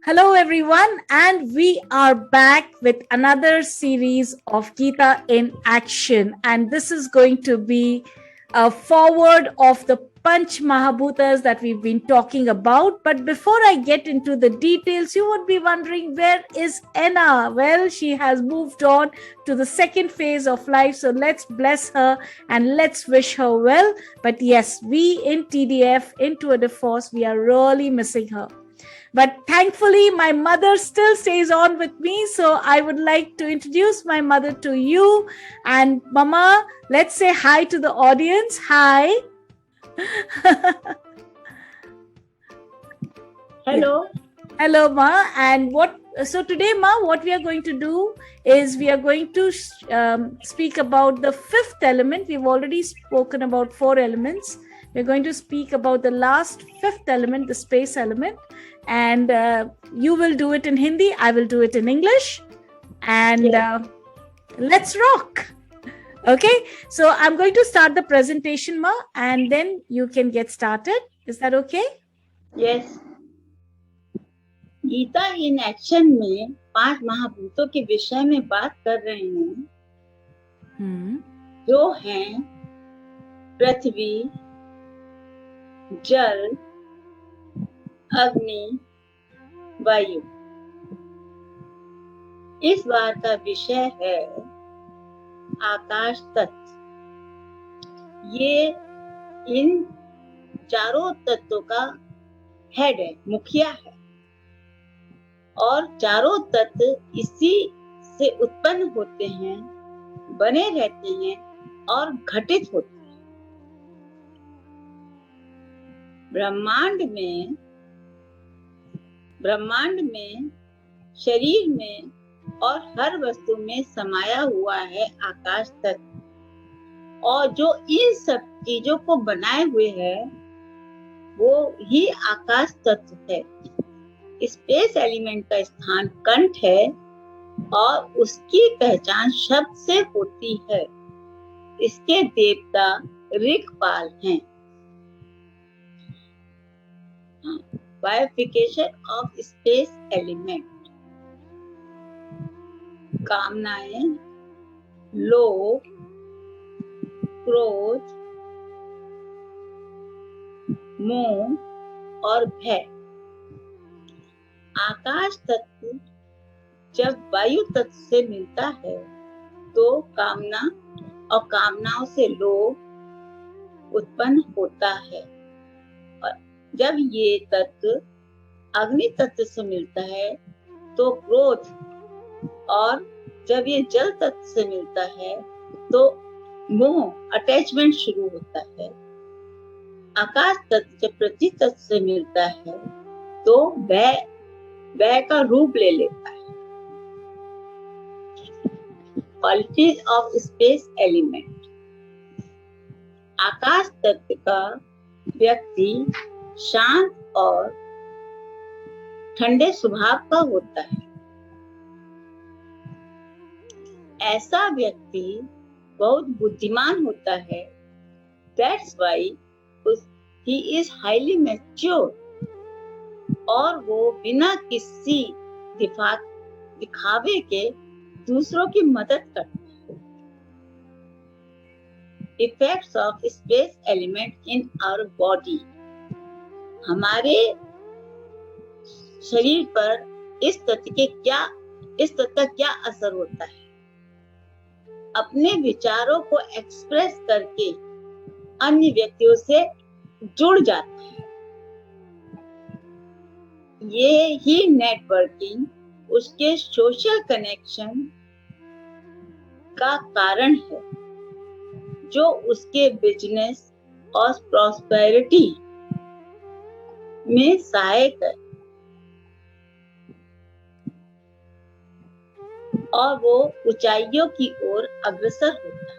Hello, everyone, and we are back with another series of Gita in Action. And this is going to be a forward of the Panch Mahabhutas that we've been talking about. But before I get into the details, you would be wondering, where is Enna? Well, she has moved on to the second phase of life. So let's bless her and let's wish her well. But yes, we in TDF, in Tour de Force, we are really missing her. But thankfully, my mother still stays on with me. So I would like to introduce my mother to you. And Mama, let's say hi to the audience. Hi. Hello. Hello, Ma. And so today, Ma, what we are going to do is we are going to speak about the fifth element. We've already spoken about 4 elements. We're going to speak about the last fifth element, the space element. And you will do it in Hindi, I will do it in English, and let's rock. Okay, so I'm going to start the presentation, Ma, and then you can get started. Is that okay? Yes. Gita in action में 5 महाभूतों के विषय में बात कर रहे हैं, जो हैं पृथ्वी, जल, अग्नि, वायु। इस बार का विषय है आकाश तत्व। ये इन चारों तत्वों का हेड है, मुखिया है, और चारों तत्व इसी से उत्पन्न होते हैं, बने रहते हैं और घटित होते हैं। ब्रह्मांड में शरीर में और हर वस्तु में समाया हुआ है आकाश तत्व, और जो इन सब चीजों को बनाए हुए है वो ही आकाश तत्व है। स्पेस एलिमेंट का स्थान कंठ है और उसकी पहचान शब्द से होती है। इसके देवता ऋक्पाल हैं। Bifurcation of space element। कामनाएं, लोभ, क्रोध, मोह और भय। आकाश तत्व जब वायु तत्व से मिलता है तो कामना और कामनाओं से लोभ उत्पन्न होता है, और जब ये तत्व अग्नि तत्व से मिलता है तो क्रोध, और जब ये जल तत्व से मिलता है तो मोह, अटैचमेंट शुरू होता है। आकाश तत्व जब पृथ्वी तत्व से मिलता है तो भय का रूप ले लेता है। Qualities of space element. आकाश तत्व का व्यक्ति शांत और ठंडे स्वभाव का होता है। ऐसा व्यक्ति बहुत बुद्धिमान होता है। That's why he is highly mature, और वो बिना किसी दिखावे के दूसरों की मदद करता है। Effects of space element in our body। हमारे शरीर पर इस तत्व का क्या असर होता है? अपने विचारों को एक्सप्रेस करके अन्य व्यक्तियों से जुड़ जाता है। ये ही नेटवर्किंग उसके सोशल कनेक्शन का कारण है, जो उसके बिजनेस और प्रॉस्पेरिटी में सहायक है, और वो ऊंचाइयों की ओर अग्रसर होता है।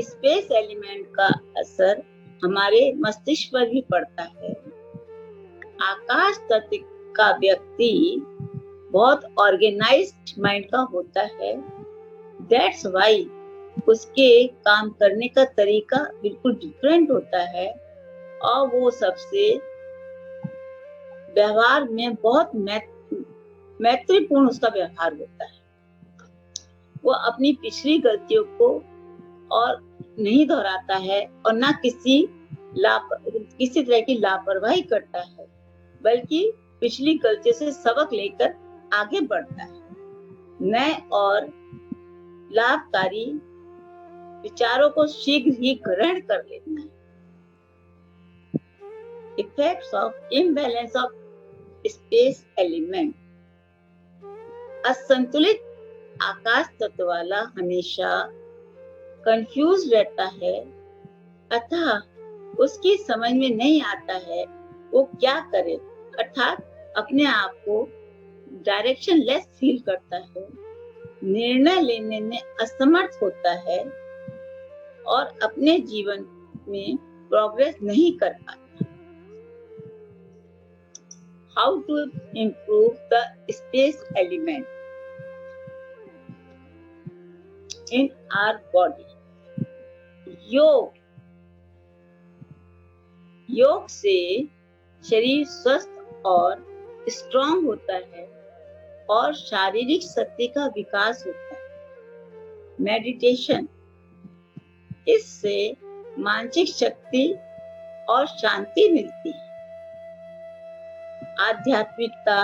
स्पेस एलिमेंट का असर हमारे मस्तिष्क पर भी पड़ता है। आकाश तत्व का व्यक्ति बहुत ऑर्गेनाइज्ड माइंड का होता है। दैट्स वाई उसके काम करने का तरीका बिल्कुल डिफरेंट होता है, और वो सबसे व्यवहार में बहुत मैत्रीपूर्ण उसका व्यवहार होता है। वो अपनी पिछली गलतियों को और नहीं दोहराता है और ना किसी तरह की लापरवाही करता है, बल्कि पिछली गलतियों से सबक लेकर आगे बढ़ता है, नए और लाभकारी विचारों को शीघ्र ही ग्रहण कर लेता है। Effects of imbalance of space element. असंतुलित आकाश तत्व वाला हमेशा कंफ्यूज रहता है, अतः उसकी समझ में नहीं आता है वो क्या करे, अर्थात अपने आप को डायरेक्शन लेस फील करता है, निर्णय लेने में असमर्थ होता है और अपने जीवन में प्रोग्रेस नहीं कर पाता। How to improve the space element in our body? योग से शरीर स्वस्थ और स्ट्रॉन्ग होता है और शारीरिक शक्ति का विकास होता है। मेडिटेशन, इससे मानसिक शक्ति और शांति मिलती है। आध्यात्मिकता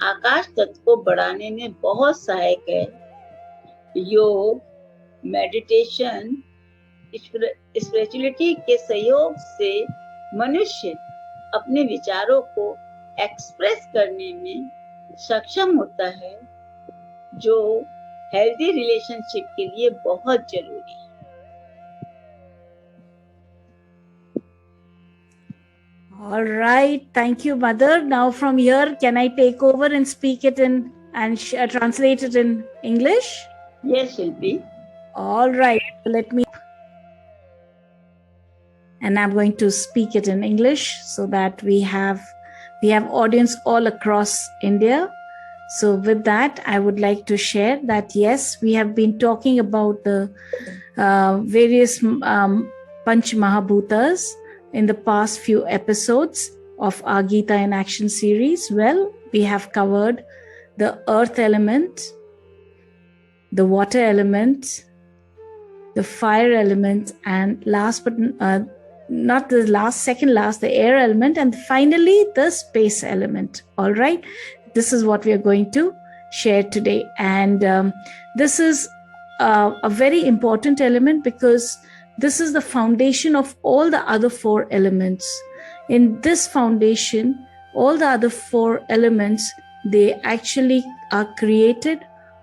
आकाश तत्व को बढ़ाने में बहुत सहायक है। योग, मेडिटेशन, स्पिरिचुअलिटी के सहयोग से मनुष्य अपने विचारों को एक्सप्रेस करने में सक्षम होता है, जो हेल्दी रिलेशनशिप के लिए बहुत जरूरी है। All right, thank you, Mother. Now from here, can I take over and speak it in and translate it in English? Yes, Shilpi. All right, let me. And I'm going to speak it in English so that we have audience all across India. So with that, I would like to share that yes, we have been talking about the various Panch Mahabhutas in the past few episodes of our Gita in Action series. Well, we have covered the earth element, the water element, the fire element, and last but not the last, second last, the air element, and finally the space element. All right, this is what we are going to share today. And this is a very important element because this is the foundation of all the other four elements. In this foundation, all the other four elements, they actually are created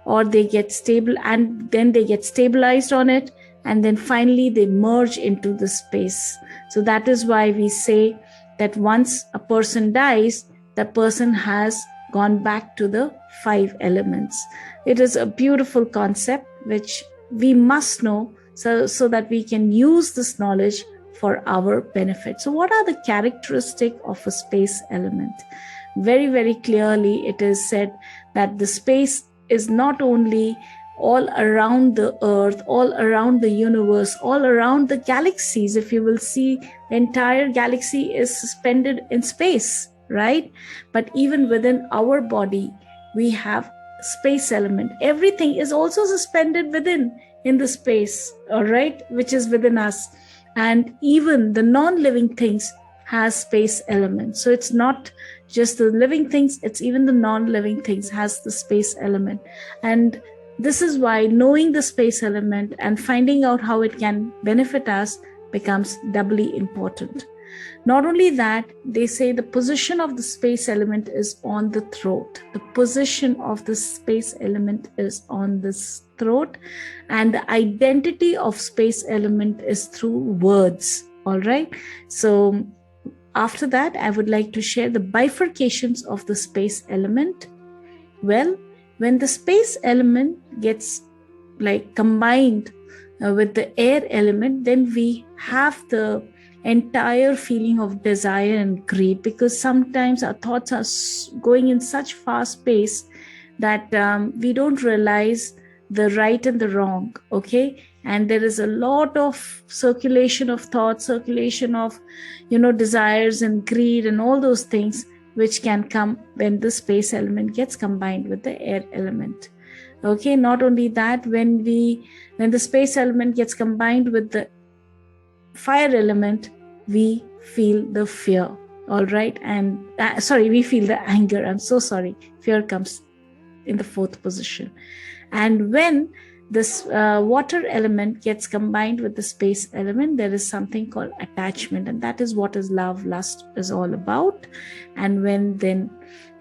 or they get stable, and then they get stabilized on it, and then finally they merge into the space. So that is why we say that once a person dies, the person has gone back to the five elements. It is a beautiful concept which we must know so that we can use this knowledge for our benefit. So what are the characteristics of a space element? Very, very clearly it is said that the space is not only all around the earth, all around the universe, all around the galaxies. If you will see, the entire galaxy is suspended in space, right? But even within our body, we have space element. Everything is also suspended within in the space, all right, which is within us. And even the non-living things has space element. So it's not just the living things, it's even the non-living things has the space element. And this is why knowing the space element and finding out how it can benefit us becomes doubly important. Not only that, they say the position of the space element is on the throat. The position of the space element is on the throat, and the identity of space element is through words. All right. So after that, I would like to share the bifurcations of the space element. Well, when the space element gets combined with the air element, then we have the entire feeling of desire and greed, because sometimes our thoughts are going in such fast pace that we don't realize the right and the wrong, okay? And there is a lot of circulation of thoughts, circulation of, desires and greed and all those things. which can come when the space element gets combined with the air element. Okay, not only that, when the space element gets combined with the fire element, we feel the fear. All right, and we feel the anger. I'm so sorry. Fear comes in the fourth position. And when this water element gets combined with the space element, there is something called attachment, and that is what is love, lust is all about. And when then,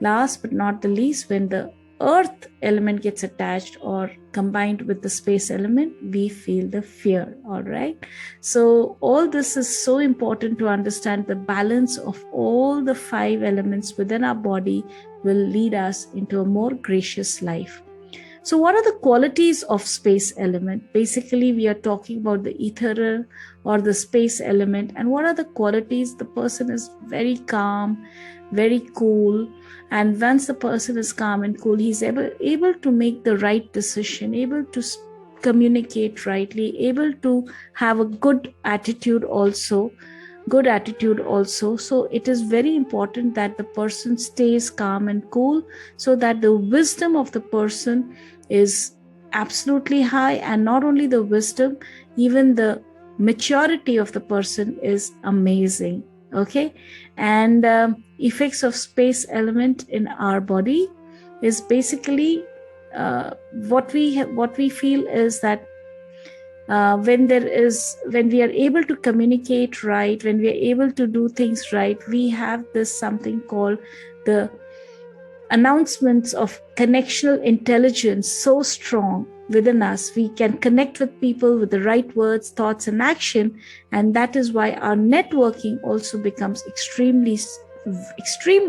last but not the least, when the earth element gets attached or combined with the space element, we feel the fear. All right, so all this is so important to understand. The balance of all the 5 elements within our body will lead us into a more gracious life. So what are the qualities of space element? Basically, we are talking about the ethereal or the space element. And what are the qualities? The person is very calm, very cool. And once the person is calm and cool, he's able to make the right decision, able to communicate rightly, able to have a good attitude also. So it is very important that the person stays calm and cool, so that the wisdom of the person is absolutely high. And not only the wisdom, even the maturity of the person is amazing. Okay, and effects of space element in our body is basically what we feel is that when we are able to communicate right, when we are able to do things right, we have this something called the announcements of connectional intelligence so strong within us. We can connect with people with the right words, thoughts, and action, and that is why our networking also becomes extremely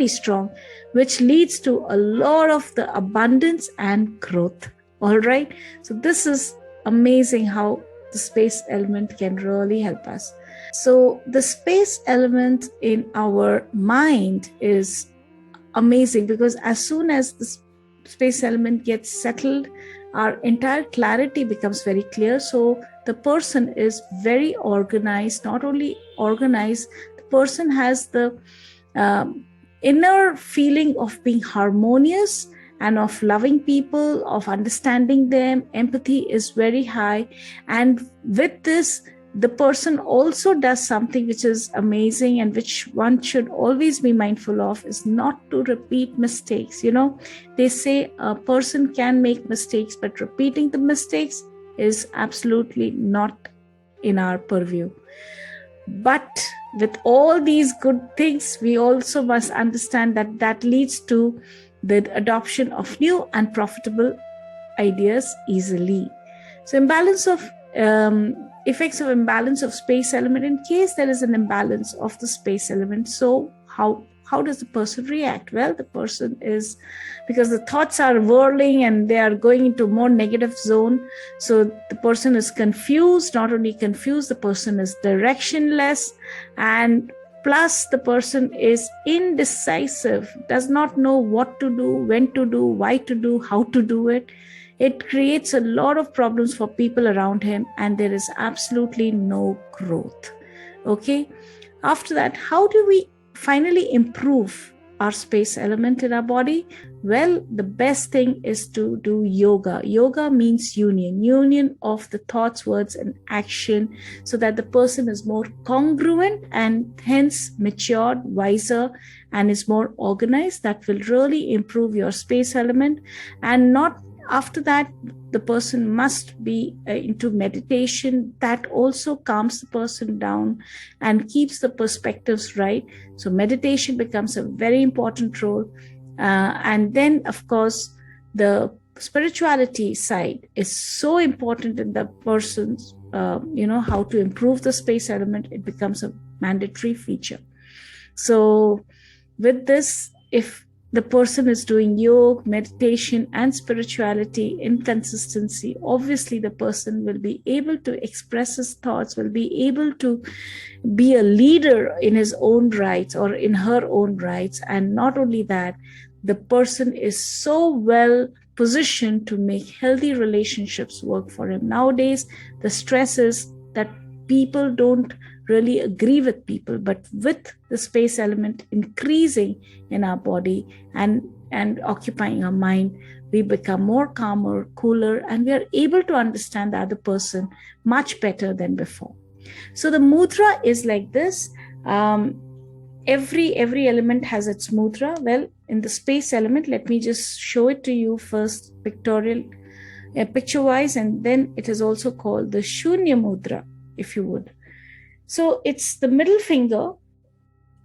strong, which leads to a lot of the abundance and growth. All right, so this is amazing how the space element can really help us. So the space element in our mind is amazing, because as soon as the space element gets settled, our entire clarity becomes very clear. So the person is very organized. Not only organized, the person has the inner feeling of being harmonious and of loving people, of understanding them. Empathy is very high. And with this, the person also does something which is amazing, and which one should always be mindful of, is not to repeat mistakes. They say a person can make mistakes, but repeating the mistakes is absolutely not in our purview. But with all these good things, we also must understand that leads to the adoption of new and profitable ideas easily. So effects of imbalance of space element. In case there is an imbalance of the space element, so how does the person react? Well, the person is, because the thoughts are whirling and they are going into more negative zone, so the person is confused. Not only confused, the person is directionless, and plus the person is indecisive, does not know what to do, when to do, why to do, how to do it. It creates a lot of problems for people around him, and there is absolutely no growth. Okay, after that, how do we finally improve our space element in our body? Well, the best thing is to do yoga. Yoga means union of the thoughts, words, and action, so that the person is more congruent and hence matured, wiser, and is more organized. That will really improve your space element. And not after that, the person must be into meditation. That also calms the person down and keeps the perspectives right. So meditation becomes a very important role. And then, of course, the spirituality side is so important in the person's, how to improve the space element. It becomes a mandatory feature. So with this, if the person is doing yoga, meditation, and spirituality in consistency, obviously the person will be able to express his thoughts, will be able to be a leader in his own rights or in her own rights. And not only that, the person is so well positioned to make healthy relationships work for him. Nowadays, the stress is that people don't really agree with people, but with the space element increasing in our body and occupying our mind, we become more calmer, cooler, and we are able to understand the other person much better than before. So the mudra is like this. Every element has its mudra. Well, in the space element, let me just show it to you first, pictorial, picture wise, and then it is also called the Shunya Mudra, if you would. So it's the middle finger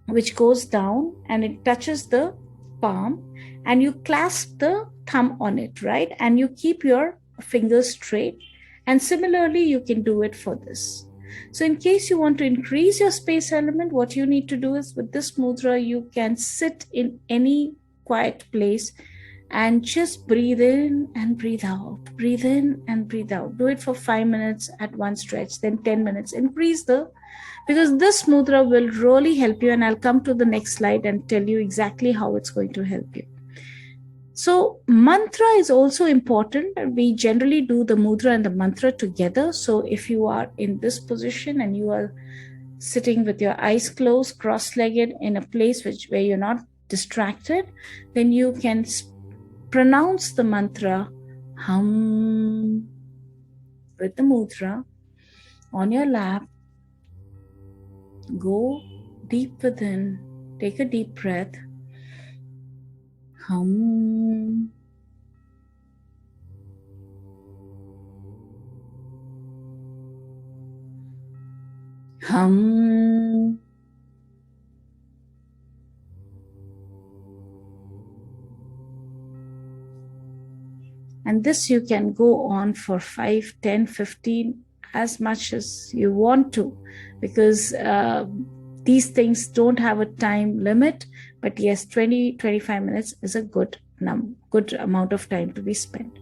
which goes down and it touches the palm, and you clasp the thumb on it, right? And you keep your fingers straight. And similarly, you can do it for this. So in case you want to increase your space element, what you need to do is, with this mudra, you can sit in any quiet place and just breathe in and breathe out, breathe in and breathe out. Do it for 5 minutes at one stretch, then 10 minutes. Increase because this mudra will really help you, and I'll come to the next slide and tell you exactly how it's going to help you. So mantra is also important. We generally do the mudra and the mantra together. So if you are in this position and you are sitting with your eyes closed, cross-legged, in a place where you're not distracted, then you can pronounce the mantra hum with the mudra on your lap. Go deep within, take a deep breath. Hum. Hum. And this you can go on for 5, 10, 15, as much as you want to, because these things don't have a time limit. But yes, 20, 25 minutes is a good amount of time to be spent.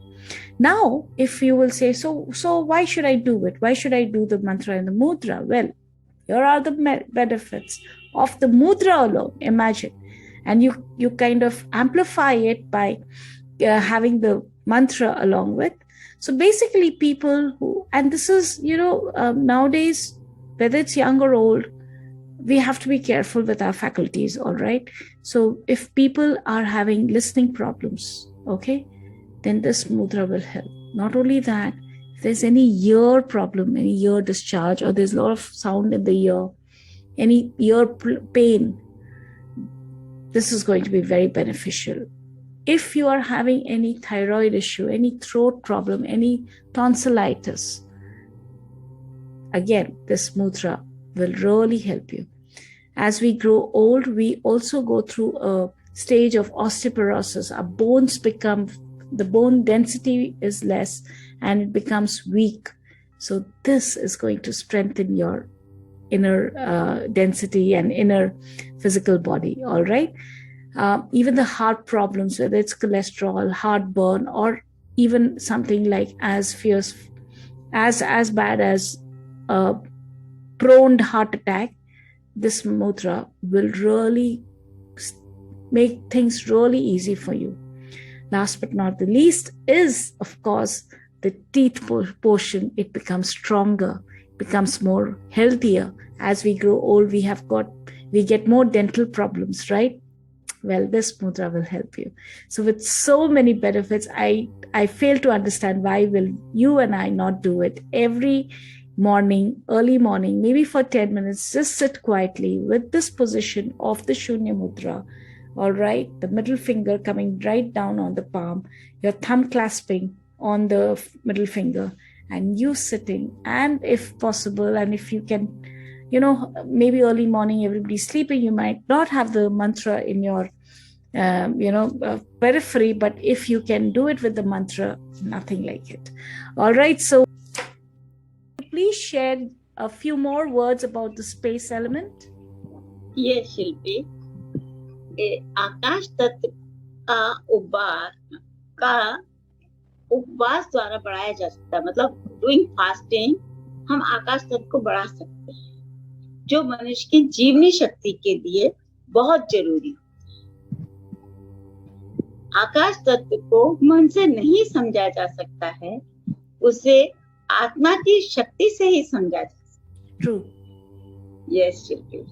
Now, if you will say, so why should I do it? Why should I do the mantra and the mudra? Well, here are the benefits of the mudra alone. Imagine. And you kind of amplify it by having the mantra along with. So basically people who, and this is, nowadays, whether it's young or old, we have to be careful with our faculties, all right? So if people are having listening problems, okay, then this mudra will help. Not only that, if there's any ear problem, any ear discharge, or there's a lot of sound in the ear, any ear pain, this is going to be very beneficial. If you are having any thyroid issue, any throat problem, any tonsillitis, again, this mudra will really help you. As we grow old, we also go through a stage of osteoporosis. Our bones the bone density is less and it becomes weak. So this is going to strengthen your inner density and inner physical body, all right? Even the heart problems, whether it's cholesterol, heartburn, or even something like as bad as a prone heart attack, this mudra will really make things really easy for you. Last but not the least is, of course, the teeth portion. It becomes stronger, becomes more healthier. As we grow old, we get more dental problems, right? Well, this mudra will help you. So with so many benefits, I fail to understand why will you and I not do it every morning, early morning, maybe for 10 minutes. Just sit quietly with this position of the Shunya Mudra. All right, the middle finger coming right down on the palm, your thumb clasping on the middle finger, and you sitting. And if possible, and if you can, maybe early morning, everybody's sleeping, you might not have the mantra in your periphery, but if you can do it with the mantra, nothing like it. All right, so please share a few more words about the space element. Yes, Shilpi. आकाश तत्व का उपवास द्वारा बढ़ाया जा सकता है. मतलब doing fasting हम आकाश तत्व को बढ़ा सकते हैं, जो मनुष्य की जीवनी शक्ति के लिए बहुत जरूरी. आकाश तत्व को मन से नहीं समझा जा सकता है, उसे आत्मा की शक्ति से ही समझा जा सकता है. True. Yes, Shilpi.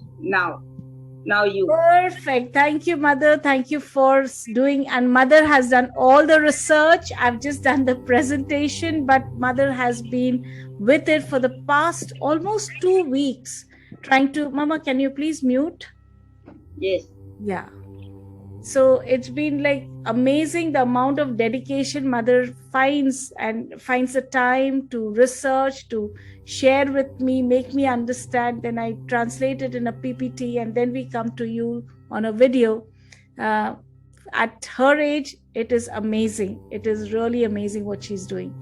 Now you. Perfect. Thank you, Mother. Thank you for doing. And Mother has done all the research. I've just done the presentation, but Mother has been with it for the past almost 2 weeks, trying to. Mama, can you please mute? Yes. Yeah. So it's been like amazing the amount of dedication Mother finds the time to research, to share with me, make me understand. Then I translate it in a PPT, and then we come to you on a video. uh, at her age, it is amazing. It is really amazing what she's doing.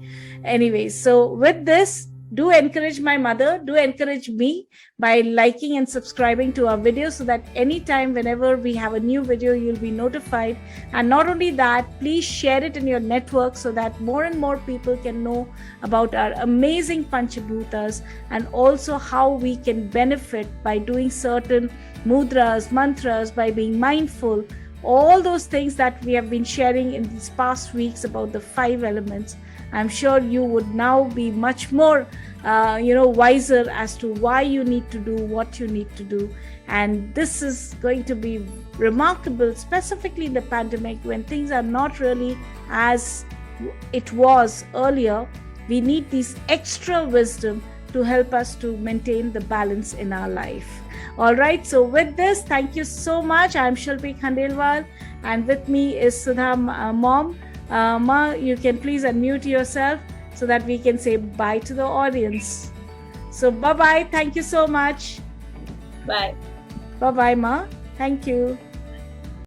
Anyway, so with this, do encourage my mother, do encourage me by liking and subscribing to our video, so that anytime whenever we have a new video, you'll be notified. And not only that, please share it in your network so that more and more people can know about our amazing Panchabhutas, and also how we can benefit by doing certain mudras, mantras, by being mindful. All those things that we have been sharing in these past weeks about the 5 elements, I'm sure you would now be much more wiser as to why you need to do what you need to do. And this is going to be remarkable, specifically in the pandemic, when things are not really as it was earlier. We need this extra wisdom to help us to maintain the balance in our life. All right, so with this, thank you so much. I'm Shilpi Khandelwal, and with me is Sudha Mom. Ma, you can please unmute yourself so that we can say bye to the audience. So bye-bye. Thank you so much. Bye. Bye-bye, Ma. Thank you.